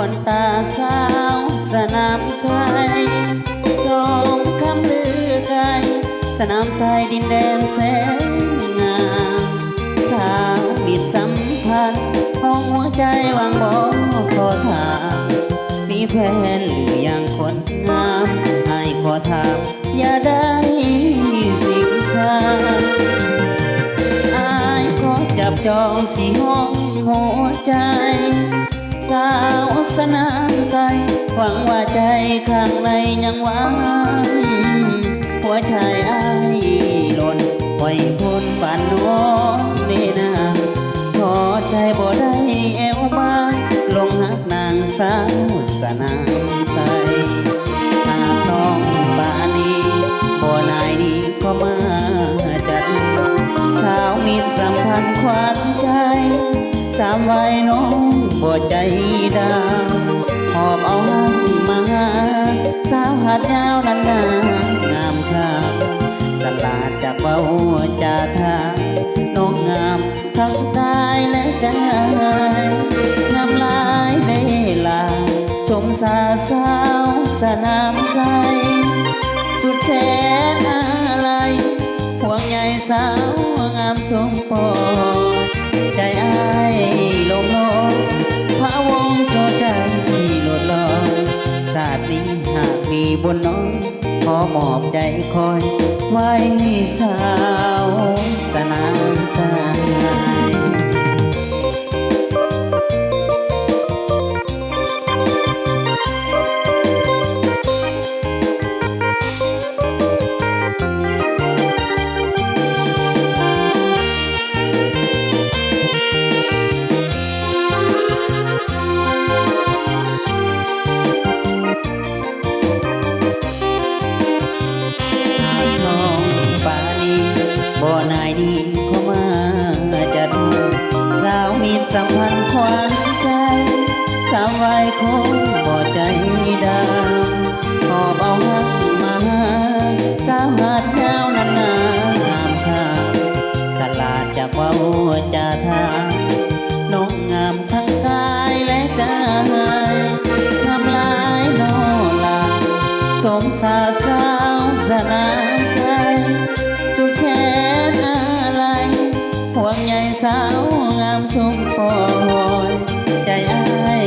คนตาสาวสนามใสสมคำลือไกลสนามใสดินแดนแสนงามสาวมิตรสัมพันธ์ห้องหัวใจวางบ่ขอถามมีแฟนหรือยังคนงามให้ขอถามอย่าได้สิ่งสารอายขอจับจองสีห้องหัวใจสาวสนามใสหวังว่าใจข้างในยังหวังหัวใจอ้ายหล่นปล่อยพ้นบ้านน้องเดนาพอใจบ่ได้แอวมาลงหักนางสาวสนามใสหากน้องบ้านนี้บ่นายดีก็มาจัดสาวมิตรสัมพันธ์ขวัญใจสามวัยน้องบ่ใจดำหอบเอามาหาสาวหัดยาวนันนางามข้ามตลาดจากเบาจ่าทางน้องงามทั้งกายและใจงามลายได้ลาชมสาสาวสนามใสสุดแสนอะไรห่วงใยสาวงามสมปองใจอ้ายลงลงพระวงโจใจหลดลอยศาสตร์นี้หากมีบนน้องขอมอบใจคอยไว้สาวสนามใสบ่นายดีเข้ามาจัดสาวมีสัมพันธ์ขวัญใจสาวไว้คงบ่ใจดำขอบเอาหักมาสาวหาดยาวนันนางามข้ามตลาดจากว่าจ่าทางน้องงามทั้งกายและใจงามลายโนลาสมสาสาวสนามใสจุดแสนอะไรห่วงใยสาวงามสมปอยใจอ้าย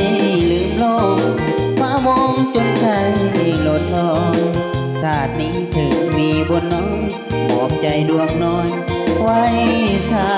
ลืมโลกฟ้าวงจนใจหล่นลอยชาตินี้ถึงมีบนน้อยมอบใจดวงน้อยไว้สา